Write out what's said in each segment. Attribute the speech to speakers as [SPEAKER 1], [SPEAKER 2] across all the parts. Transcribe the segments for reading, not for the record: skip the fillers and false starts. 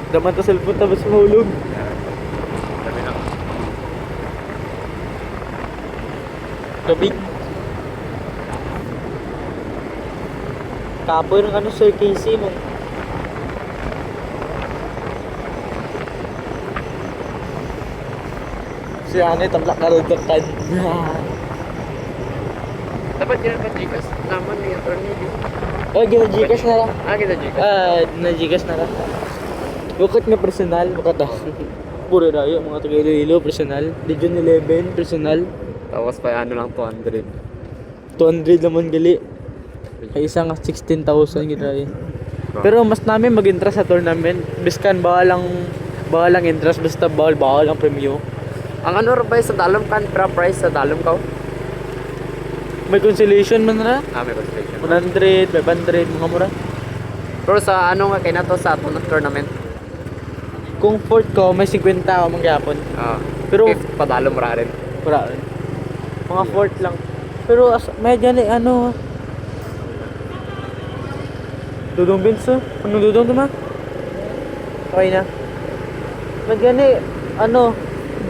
[SPEAKER 1] Daman ta cellphone tapos mahulog.
[SPEAKER 2] Sabi lang.
[SPEAKER 1] Kabig. Kapoy ng ano, Sir Casey mo. Si Ane, tablak na rudokan.
[SPEAKER 2] Dapat yun pa Gcash naman ni attorney.
[SPEAKER 1] Oh, gina-Gcash na lang.
[SPEAKER 2] Kita Gcash.
[SPEAKER 1] Na-Gcash na lang. Bukod nga personal, bukod ah. Puro rayo, mga taga Iloilo, personal. Legion 11, personal.
[SPEAKER 2] Tapos pa ano lang 200.
[SPEAKER 1] 200 naman gali. Ay isa nga 16,000 gina. Pero mas namin mag-interest sa tournament. Biskan bawal lang interest, basta bawal ang premyo.
[SPEAKER 2] Ang ano ba sa dalom kan price sa dalom ka?
[SPEAKER 1] May consolation man na.
[SPEAKER 2] May constellation.
[SPEAKER 1] 100, 500, mga mura.
[SPEAKER 2] Pero sa ano nga kay nato sa atong tournament?
[SPEAKER 1] Kung fourth ko, may 50 ako mangyapon. Pero
[SPEAKER 2] Fifth pa dalom ra rin.
[SPEAKER 1] wala rin. Mga fourth lang. Pero medyo na ano. Dudong Vince, anong dudong tuma? Okay na. Medyo na ano.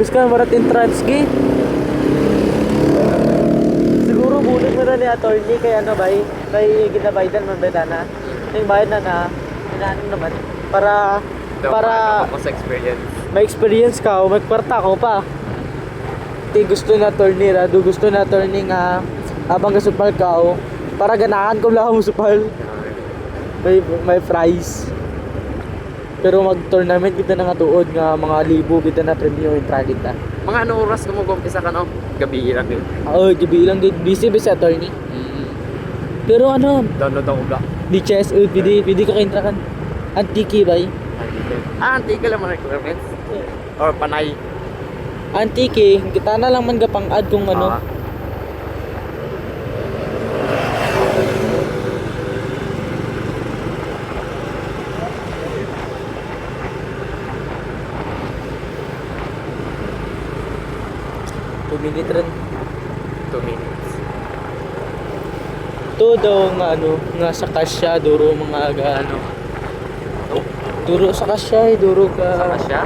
[SPEAKER 1] Biskan barat entrance gi. Siguro bulit mo na ni attorney kay ano bay, kay ginabaydan man betana. Yung bayad na inaano naman para
[SPEAKER 2] Mas experience.
[SPEAKER 1] may experience ka o may kwarta ko pa. Ti gusto na attorney ra, gusto na attorney nga abang gasupal ka o para ganahan ko lang mo supal. May prize. Pero mag-tournament kita na nga tuod nga mga libo kita na premyo intra kita.
[SPEAKER 2] Mga ano oras ka mo gumpisa ka no? Gabi lang din.
[SPEAKER 1] Oo, gabi lang din. Busy attorney. Pero ano,
[SPEAKER 2] Download ako ba?
[SPEAKER 1] di chess, pwede ka ka-intra kan. Antiki ba?
[SPEAKER 2] Antike lang mga requirements. Or panay.
[SPEAKER 1] Antiki, kita na lang man gapang-add kung ano. 2 minutes rin.
[SPEAKER 2] 2 minutes.
[SPEAKER 1] To daw nga ano, nga sa kasya, duro mga ano. Duro sa kasya, duro ka.
[SPEAKER 2] Saka siya?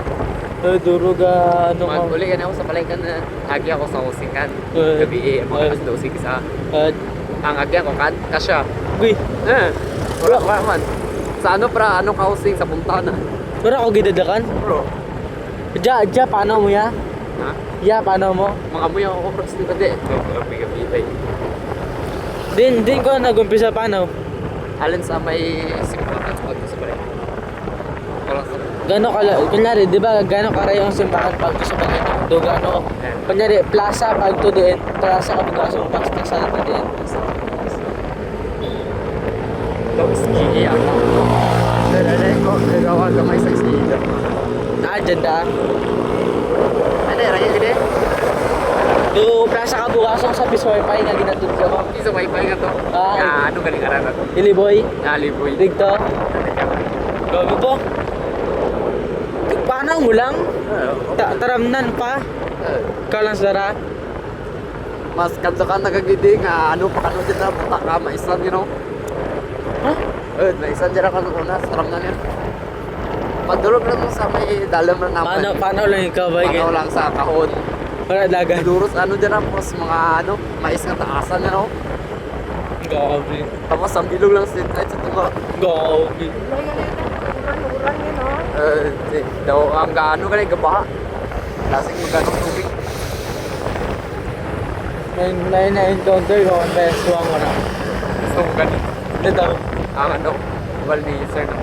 [SPEAKER 1] Duro ka ano ka.
[SPEAKER 2] Mag-uli ka na ako sa palengkan na agi ako sa usikan.
[SPEAKER 1] Eh,
[SPEAKER 2] Gabi mga alas 12 sa ang agi ako kan kasya.
[SPEAKER 1] Uy,
[SPEAKER 2] Wala man. Sa ano pra, ano housing sa Puntana.
[SPEAKER 1] pero ako gidadakan.
[SPEAKER 2] Bro.
[SPEAKER 1] Ja, paano mo ya?
[SPEAKER 2] Ha?
[SPEAKER 1] Ya, paano mo?
[SPEAKER 2] Mga mo yung oras di ba di? Gabi tayo.
[SPEAKER 1] Din ko nag-umpisa paano?
[SPEAKER 2] Alin sa may simbahan sa pagkakas sa palengkan. Wala sa
[SPEAKER 1] Kunyari, di ba, gano'n karay yung simbahan pag to sa Panginoon? Do gano'n. Kunyari, plaza pag to din. Plaza kapag kasong pagsasalit na din.
[SPEAKER 2] Tapos ski ako. Lalay ko, nagawa gamay sa ski.
[SPEAKER 1] Dyan da.
[SPEAKER 2] Ano, raya gini?
[SPEAKER 1] Do plaza ka bukasong sa Pisoypay nga ginatod ko.
[SPEAKER 2] Isa wifi nga to. Ano galing aran na to?
[SPEAKER 1] Iliboy,
[SPEAKER 2] Naliboy.
[SPEAKER 1] digto. Gabi po. Paano mo lang? Taramnan pa. Kalang sara.
[SPEAKER 2] Mas kanto ka nagagidi nga ano pa kano dyan na puta ka maisan you know.
[SPEAKER 1] Huh?
[SPEAKER 2] Maisan dyan ka na sarang na niya. Padulog lang mo sa may dalam na naman.
[SPEAKER 1] Paano lang ikaw ba?
[SPEAKER 2] Paano lang sa kahon.
[SPEAKER 1] Wala dagat.
[SPEAKER 2] Duros ano dyan na pros mga ano mais nga taasan you know.
[SPEAKER 1] Gabi.
[SPEAKER 2] Tapos ang bilog lang street light sa tunga.
[SPEAKER 1] Gabi.
[SPEAKER 2] Daw ang gaano ka na gabaha. Lasing mo ganong tubig.
[SPEAKER 1] May na-encounter ko ang best one ko na.
[SPEAKER 2] Gusto mo ganun.
[SPEAKER 1] Ito.
[SPEAKER 2] Ang ano, wal ni sir ng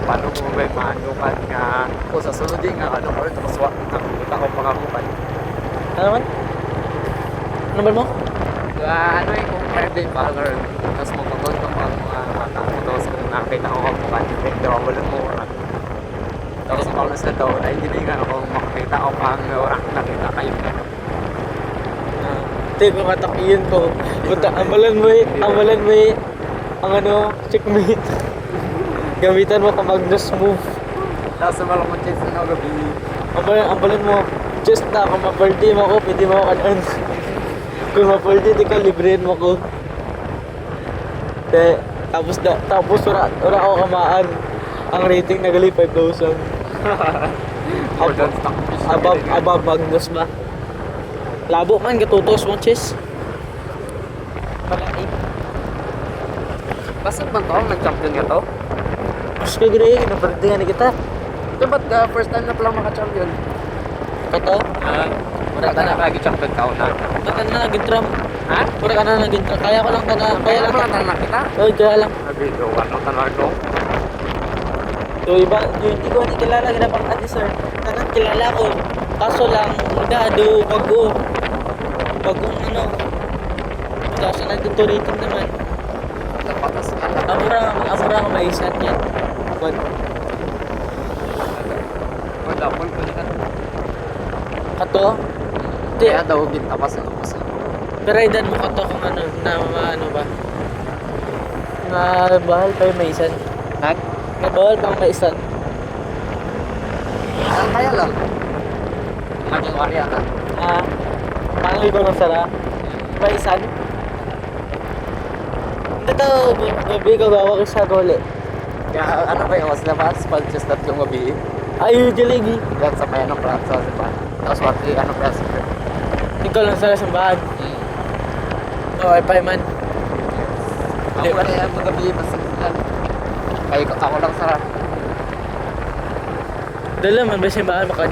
[SPEAKER 2] paano mo may maanukan nga kung sa sunod din nga ano or tapos wak nakita ko pangamukan.
[SPEAKER 1] Ano man? Ano ba mo?
[SPEAKER 2] Ano yung kung birthday follower tapos magpagod ng mga mata mo tapos kung nakita ko kamukan pero wala mo oras. Tapos ang paulas na daw ay hindi nga ako makakita ko pang oras nakita kayo na.
[SPEAKER 1] Ito yung katakiyan ko. Buta, amalan mo ang ano, checkmate. Gamitan mo ka Magnus move.
[SPEAKER 2] Tapos sa malamang chance na gabi.
[SPEAKER 1] Amalan mo, just na, kung ma-birthday mo ko, pwede mo kanan. Kung ma-birthday, di ka librein mo ko. Tapos wala ako kamaan. Ang rating na gali 5,000.
[SPEAKER 2] Golden stockfish.
[SPEAKER 1] Above Magnus ba? Labo man gatutos mo, chis. Malaki.
[SPEAKER 2] Basta man to, nag-champion nga to.
[SPEAKER 1] Mas kagre, naparintingan ni kita.
[SPEAKER 2] Ito ba't first time na palang maka-champion?
[SPEAKER 1] Kato?
[SPEAKER 2] Wala ka na kagi-champion ka na.
[SPEAKER 1] Ba't ka na nag-intram?
[SPEAKER 2] Ha?
[SPEAKER 1] Wala ka na nag-intram. Kaya ko lang ka na. Kaya lang ka.
[SPEAKER 2] na kita.
[SPEAKER 1] Oy, kaya lang.
[SPEAKER 2] Sabi ko, ano tanong ko?
[SPEAKER 1] Yung iba, yung hindi ko hindi kilala, ginapang ati sir. Tanang kilala ko. Kaso lang, do bagong ano. 2019 rating naman.
[SPEAKER 2] Patas ka na.
[SPEAKER 1] Amura ko maisan yan. Kwan.
[SPEAKER 2] Wala po ko na.
[SPEAKER 1] Kato? Hindi.
[SPEAKER 2] Kaya daw gintapas ako sa.
[SPEAKER 1] Peraidan mo kato kung ano, na ano ba? Na bahal pa yung maisan.
[SPEAKER 2] Nag?
[SPEAKER 1] Na bahal pang maisan.
[SPEAKER 2] Ang kaya lang. Maging warya ka.
[SPEAKER 1] Pangoy ko ng sara. Maisan. Ito, gabi ko bawa ko sa gole.
[SPEAKER 2] Kaya ano ba yung mas labas? Pag-just that yung gabi.
[SPEAKER 1] Ay, usually,
[SPEAKER 2] Yan sa may ano Fransa, di ba? Tapos wati ano Fransa.
[SPEAKER 1] ikaw lang sa sambahan. O, Wi-Fi man.
[SPEAKER 2] Ako na yan, magabi, basta yan. Kaya ako lang sarap.
[SPEAKER 1] Dala man ba simbahan makan?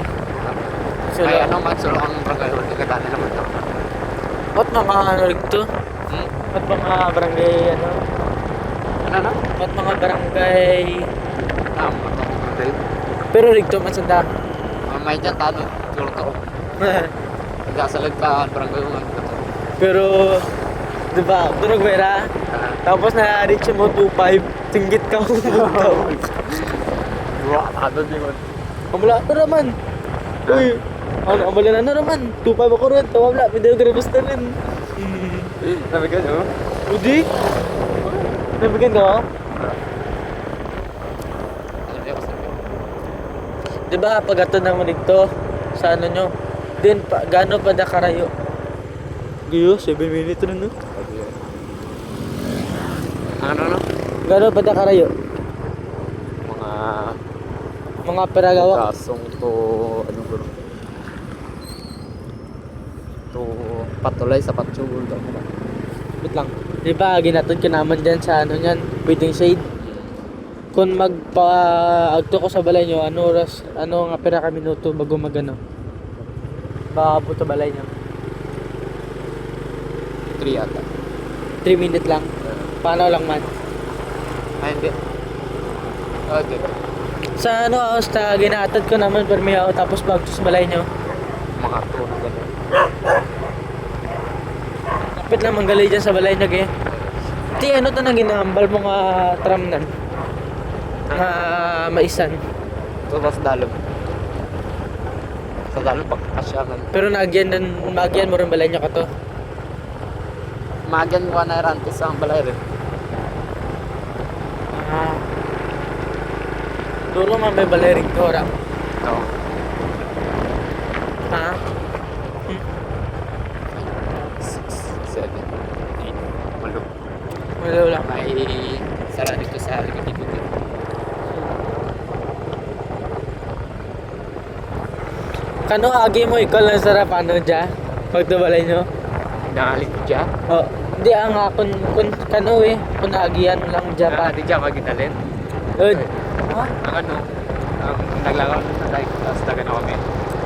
[SPEAKER 2] Kaya ano man, solo ang barangay, hindi ka dali naman ito.
[SPEAKER 1] Ba't mga ano rito? Ba't mga barangay ano?
[SPEAKER 2] Ano na?
[SPEAKER 1] Ba't mga barangay?
[SPEAKER 2] Tama, ako
[SPEAKER 1] Pero rito man sanda.
[SPEAKER 2] may dyan tanong, solo ka. Nagkasalag ka, barangay mo.
[SPEAKER 1] Pero, di ba, durog mera? Tapos na-reach mo 2.5, tinggit ka kung butaw.
[SPEAKER 2] Wah, ano din mo.
[SPEAKER 1] Kamula ito naman. Uy, ano, amalan na naman. 2.5 ako rin, tawabla, video grabas na rin.
[SPEAKER 2] Sabi ka nyo?
[SPEAKER 1] Udi? Nabigyan ka ba? Di ba, pag ato naman dito, sa ano nyo, din, gano pa da karayo? Giyo, 7 minutes na no?
[SPEAKER 2] Ano no?
[SPEAKER 1] Gano pa da karayo?
[SPEAKER 2] Mga
[SPEAKER 1] Mga peragawa.
[SPEAKER 2] kasong to, ano ba? To patulay sa patsugol daw.
[SPEAKER 1] Wait lang. Di ba, ginatod ka naman dyan sa ano nyan, waiting shade. Kung magpa-agto ko sa balay nyo, ano oras, ano nga pera ka minuto bago magano? Baka po sa balay nyo.
[SPEAKER 2] 3 ata.
[SPEAKER 1] 3 minutes lang. Paano lang man?
[SPEAKER 2] Ay, hindi. Okay.
[SPEAKER 1] Sa ano, sa ginatod ko naman, permi ako tapos bago sa balay nyo.
[SPEAKER 2] Mga 2 na gano'n.
[SPEAKER 1] Kapit lang manggalay dyan sa balay nyo, eh. Ti, ano to nang ginahambal mo nga tram nan? Nga maisan.
[SPEAKER 2] Ito mas dalom. Sa dalom pagkasyakan.
[SPEAKER 1] Pero nagyan mo rin balay nyo ka to.
[SPEAKER 2] Magan ko na rantis ang balay rin.
[SPEAKER 1] Duro man may balay rin ko, ra.
[SPEAKER 2] Oo.
[SPEAKER 1] Ha?
[SPEAKER 2] 6, 7, 8, walo.
[SPEAKER 1] Wala wala.
[SPEAKER 2] May sara dito sa likod.
[SPEAKER 1] Kano agi mo ikaw lang sarap ano dya? Pagtubalay nyo?
[SPEAKER 2] Nakalik ko dyan.
[SPEAKER 1] Oh, hindi ang kun kano eh. Kung agian mo lang dya pa.
[SPEAKER 2] Di dyan magitalin.
[SPEAKER 1] Good. Ha?
[SPEAKER 2] Ang ano, ang naglaro na tayo. Tapos taga na kami.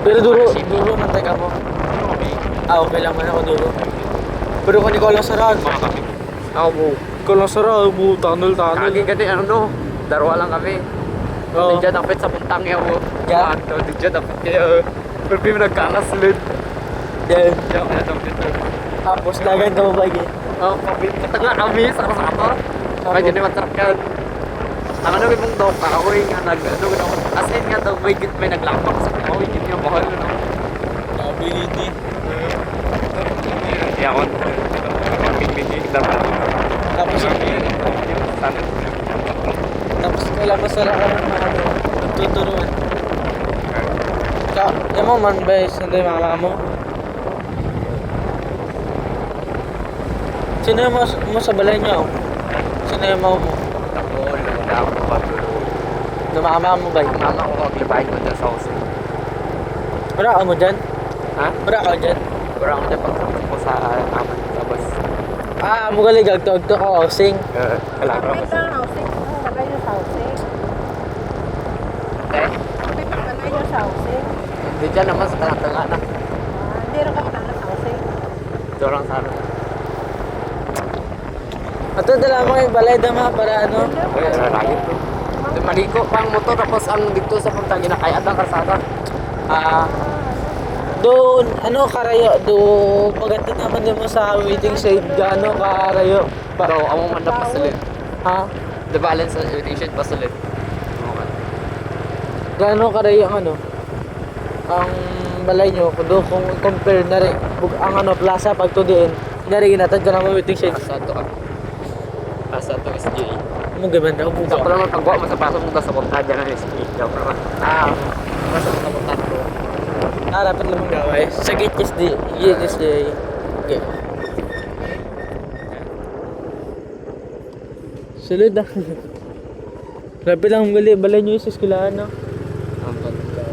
[SPEAKER 1] Pero duro man taga mo.
[SPEAKER 2] Ano kami?
[SPEAKER 1] Okay lang man ako duro. Pero kung ikaw lang sarap.
[SPEAKER 2] Mga kami. Ako po.
[SPEAKER 1] Ikaw lang sarap. Tanol.
[SPEAKER 2] Kagi ka din, ano no? Darwa lang kami.
[SPEAKER 1] Oo.
[SPEAKER 2] Di dyan dapat sa puntang yaw.
[SPEAKER 1] Yeah.
[SPEAKER 2] Di dyan dapat kayo. Pero kami nagkakaslid.
[SPEAKER 1] Then,
[SPEAKER 2] Diyan ako na dapat ito.
[SPEAKER 1] tapos dagan ka mo ba igi?
[SPEAKER 2] Oh, patag na kami sa kasama. Kaya dyan yung matrap yan. Ang ano may mong daw ka, ako yung as in nga daw, may naglapak sa ako, hindi niya mahal na.
[SPEAKER 1] Sabi hindi.
[SPEAKER 2] Hindi ako, pagpipigil dapat.
[SPEAKER 1] Tapos wala masarap ka ng mga ano. Nagtuturuan. Yan mo man ba hindi mama mo? Sino yung mo sa balay niyo? Sino yung mo?
[SPEAKER 2] Ako, wala ako patulog.
[SPEAKER 1] Namama mo ba?
[SPEAKER 2] Ang mama ko maglibahin ko dyan sa house.
[SPEAKER 1] Wala ka mo dyan?
[SPEAKER 2] Ha?
[SPEAKER 1] Wala ka dyan?
[SPEAKER 2] Wala ako dyan pagsakot ko sa aman sa bus.
[SPEAKER 1] Ah, mo galing gagtog to ko, sing.
[SPEAKER 2] Kalaro ko.
[SPEAKER 3] Kapit lang housing. Sabay yung housing.
[SPEAKER 2] Eh,
[SPEAKER 3] Kapit lang na yung housing.
[SPEAKER 2] hindi dyan naman sa tanga-tanga na.
[SPEAKER 3] Hindi rin kapit lang housing.
[SPEAKER 2] Dorang sana.
[SPEAKER 1] Ato dala mo yung balay dama para ano?
[SPEAKER 2] Kaya rarayot to. Di maliko pang motor tapos ang dito sa punta ginakayat ang kalsada.
[SPEAKER 1] Doon, ano karayo, do pagdating naman din mo sa waiting shed, gaano karayo?
[SPEAKER 2] Pero ang mga mandap pasulid.
[SPEAKER 1] Ha?
[SPEAKER 2] The balance sa irritation pasulid. Okay.
[SPEAKER 1] Gaano karayo ang ano? Ang balay nyo, kung compare na rin, ang ano, plaza pag to din, nariginatan ka ng waiting shed.
[SPEAKER 2] Asa to ka. Asa to SGA.
[SPEAKER 1] Mo ganda ako
[SPEAKER 2] Sa ko naman paggawa mo sa pasok mo sa punta dyan ng SGA. Diyan ko naman. Pasok mo sa punta ko.
[SPEAKER 1] Dapat lamang gaway. Sa gate is the, okay. Sulod na. Grabe lang gali, balay nyo yung sa eskwelahan, no?
[SPEAKER 2] Ang ganda.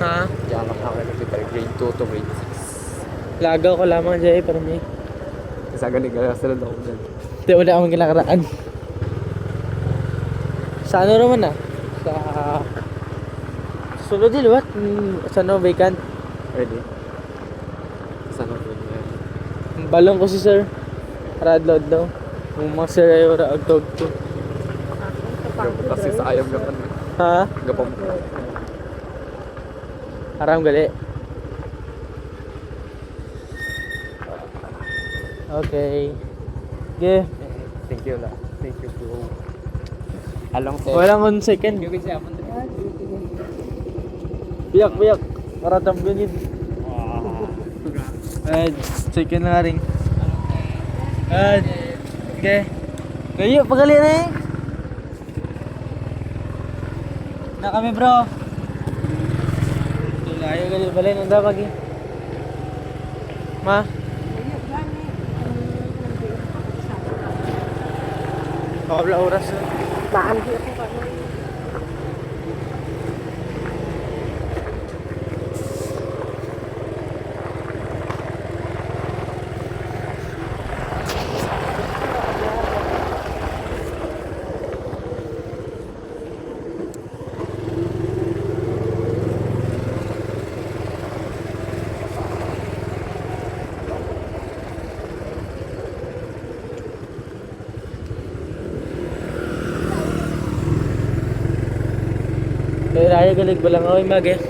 [SPEAKER 1] Ha?
[SPEAKER 2] Diyan lang ako nag-prepare grade 2 to grade 6.
[SPEAKER 1] Lagaw ko lamang dyan para may.
[SPEAKER 2] Kasi ganun gagasalad ako dyan.
[SPEAKER 1] Hindi, wala akong kinakaraan. Sa ano naman Sa... Sunod din, what? Sa no vacant?
[SPEAKER 2] Ready? Saan ako yun?
[SPEAKER 1] Balong ko si sir. Radload daw. Kung mga sir ay wala agtog to.
[SPEAKER 2] Kasi sa ayaw gapan.
[SPEAKER 1] Ha?
[SPEAKER 2] Gapang.
[SPEAKER 1] Haram gali. Okay. Okay.
[SPEAKER 2] Thank you la. Thank you bro. Along sir.
[SPEAKER 1] Walang 1 second.
[SPEAKER 2] Yung kasi ako.
[SPEAKER 1] Biyak. Para tambinin. Ay, second na nga rin. Ay, okay. Layo, pagali na eh. Na kami bro. Layo gali, balay nang damag eh. Ma? Pakabla oras na.
[SPEAKER 3] Baan ko ako ka.
[SPEAKER 1] Kaya raya galig balang ako mag eh.